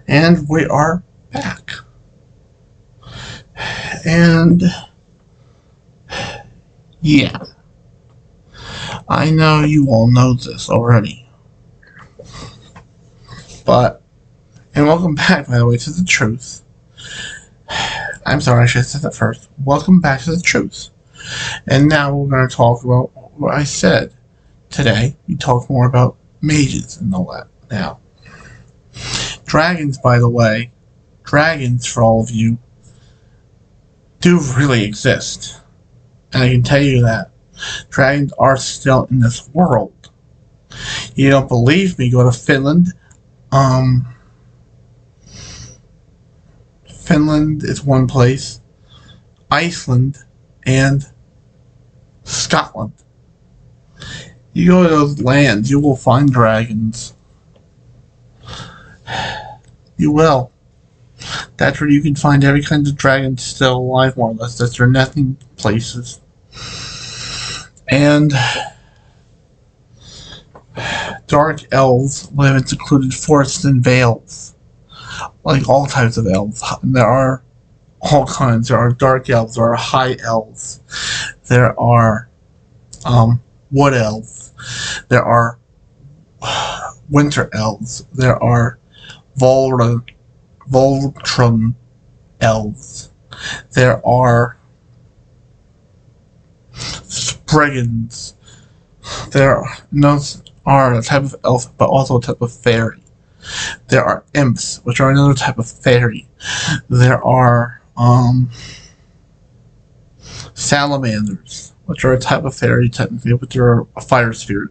And we are back. And yeah, I know you all know this already. But, and welcome back, by the way, to the truth. I'm sorry, I should have said that first. Welcome back to the truth. And now we're going to talk about what I said. Today, we talk more about mages and all that. Now, dragons, by the way, dragons, for all of you, do really exist. And I can tell you that dragons are still in this world. You don't believe me? Go to Finland. Finland is one place. Iceland and Scotland. You go to those lands, you will find dragons. You will. That's where you can find every kind of dragon still alive, more or less. That's their nesting places. And dark elves live in secluded forests and vales. Like all types of elves. And there are all kinds. There are dark elves, there are high elves, there are wood elves, there are winter elves, there are Voltron elves, there are Spriggans, there are a type of elf, but also a type of fairy. There are imps, which are another type of fairy. There are salamanders, which are a type of fairy technically, but they're a fire spirit.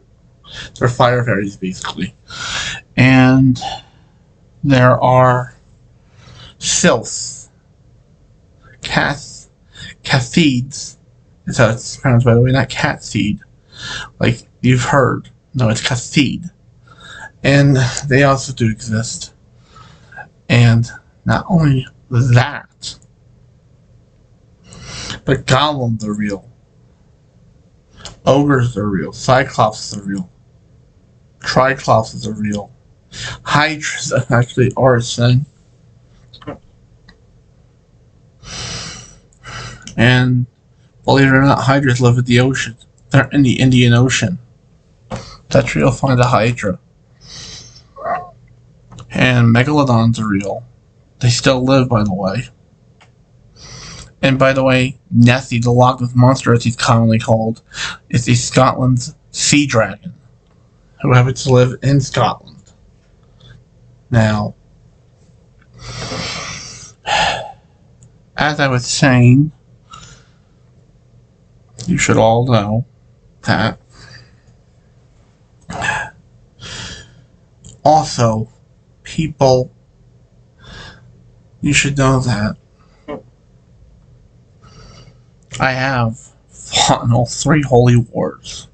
They're fire fairies, basically. And there are sylphs, cathides, is how it's pronounced, by the way, not catseed, like you've heard. No, it's cathede. And they also do exist. And not only that, but golems are real. Ogres are real. Cyclopses are real. Triclopses are real. Hydras actually are a thing. And believe it or not, hydras live in the ocean. They're in the Indian Ocean. That's where you'll find a hydra. And megalodons are real. They still live, by the way. And by the way, Nessie, the Loch Ness Monster, as he's commonly called, is a Scotland's sea dragon, who happens to live in Scotland. Now, as I was saying, you should all know that also, people, you should know that I have fought in all 3 holy wars,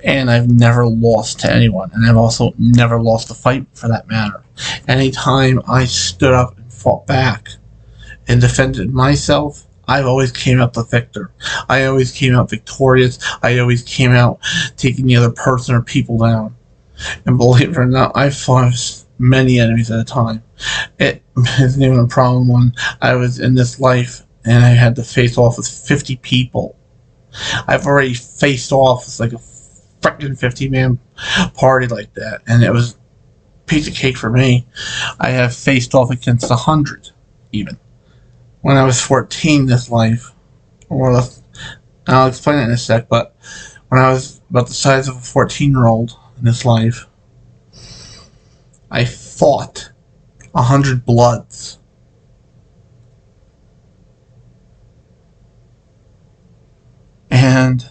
and I've never lost to anyone, and I've also never lost a fight for that matter. Anytime I stood up and fought back and defended myself, I always came out the victor. I always came out victorious. I always came out taking the other person or people down. And believe it or not, I fought many enemies at a time. It isn't even a problem when I was in this life and I had to face off with 50 people. I've already faced off with like a freaking 50-man party like that, and it was a piece of cake for me. I have faced off against 100, even. When I was 14 this life, or I'll explain it in a sec, but when I was about the size of a 14-year-old in this life, I fought 100 Bloods. And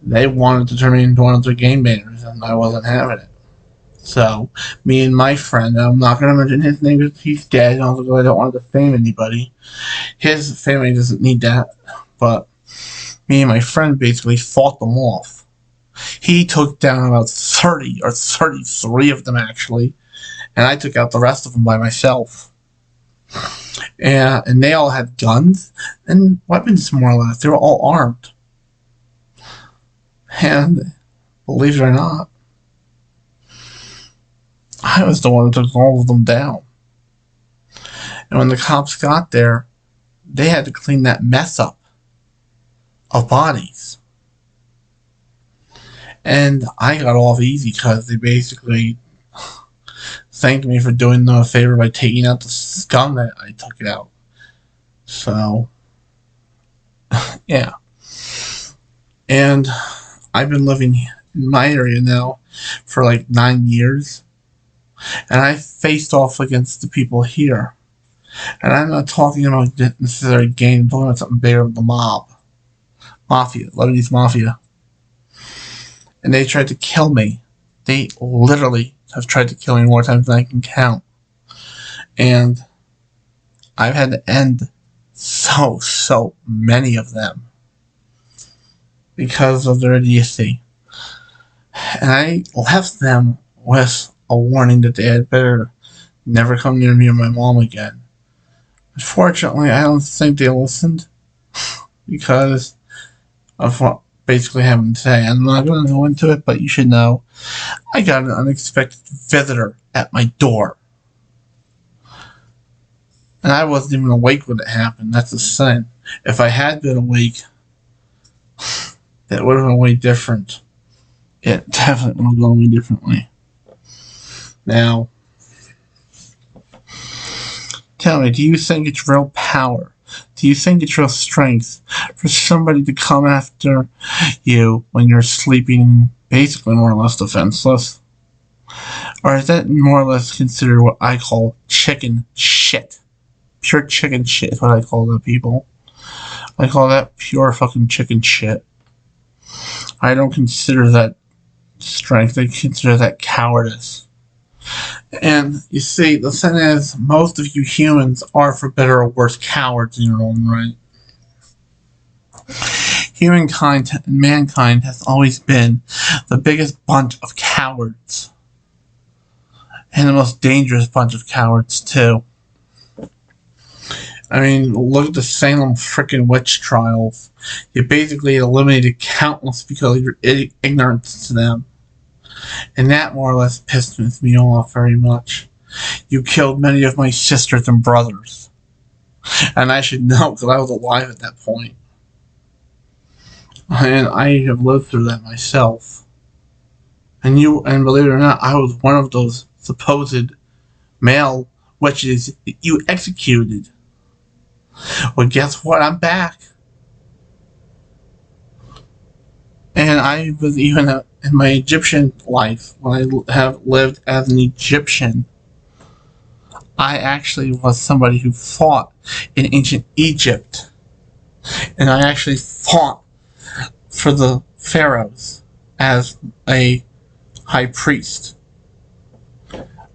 they wanted to turn me into one of their game banners, and I wasn't having it. So, me and my friend, I'm not going to mention his name because he's dead, and also I don't want to defame anybody. His family doesn't need that, but me and my friend basically fought them off. He took down about 30 or 33 of them, actually, and I took out the rest of them by myself. And they all had guns and weapons, more or less. They were all armed. And believe it or not, I was the one who took all of them down. And when the cops got there, they had to clean that mess up of bodies. And I got off easy because they basically thanked me for doing them a favor by taking out the scum that I took out. So, yeah. And I've been living in my area now for like 9 years. And I faced off against the people here. And I'm not talking about necessarily gang, I'm talking about something bigger than the mob. Mafia, Lebanese Mafia. And they tried to kill me. They literally have tried to kill me more times than I can count. And I've had to end so many of them because of their idiocy. And I left them with a warning that they had better never come near me or my mom again. Unfortunately, I don't think they listened because of what basically happened today. I'm not going to go into it, but you should know I got an unexpected visitor at my door. And I wasn't even awake when it happened. That's a sign. If I had been awake, that would have been way different. It definitely would have gone way differently. Now, tell me, do you think it's real power? Do you think it's real strength for somebody to come after you when you're sleeping basically more or less defenseless? Or is that more or less considered what I call chicken shit? Pure chicken shit is what I call the people. I call that pure fucking chicken shit. I don't consider that strength. I consider that cowardice. And you see, the thing is, most of you humans are, for better or worse, cowards in your own right. Humankind and mankind has always been the biggest bunch of cowards. And the most dangerous bunch of cowards, too. I mean, look at the Salem frickin' witch trials. You basically eliminated countless because of your ignorance to them. And that more or less pissed me off very much. You killed many of my sisters and brothers. And I should know because I was alive at that point. And I have lived through that myself. And believe it or not, I was one of those supposed male witches that you executed. Well, guess what? I'm back. And I was even in my Egyptian life, when I have lived as an Egyptian, I actually was somebody who fought in ancient Egypt. And I actually fought for the pharaohs as a high priest.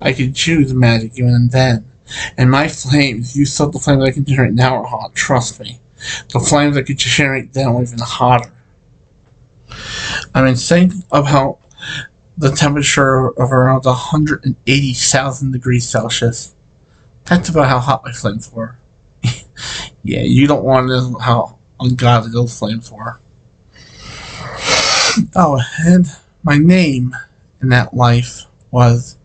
I could choose magic even then. And my flames, you saw the flames I can generate now are hot, trust me. The flames I could generate then were even hotter. I mean, think about the temperature of around 180,000 degrees Celsius. That's about how hot my flames were. Yeah, you don't want to know how ungodly those flames were. Oh, and my name in that life was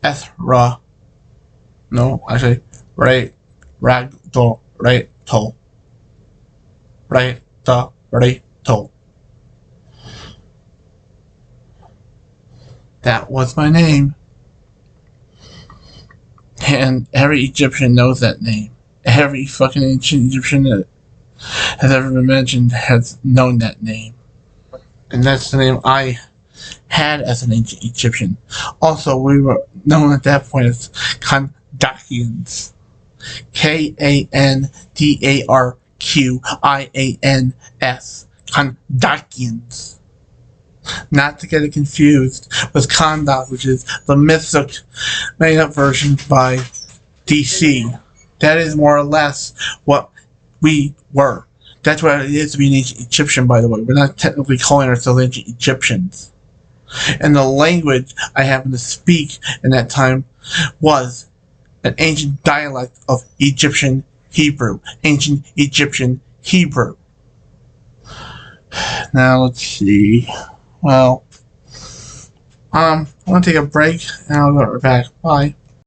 Ethra. No, actually, Ragdo Reto. That was my name. And every Egyptian knows that name. Every fucking ancient Egyptian that has ever been mentioned has known that name. And that's the name I had as an ancient Egyptian. Also, we were known at that point as Kandakians. Kandarqians. Kandakians. Not to get it confused with Kahndaq, which is the mythic made-up version by DC. That is more or less what we were. That's what it is to be an ancient Egyptian, by the way. We're not technically calling ourselves ancient Egyptians. And the language I happened to speak in that time was an ancient dialect of Egyptian Hebrew. Ancient Egyptian Hebrew. Now, let's see. Well, I'm gonna take a break and I'll be right back. Bye.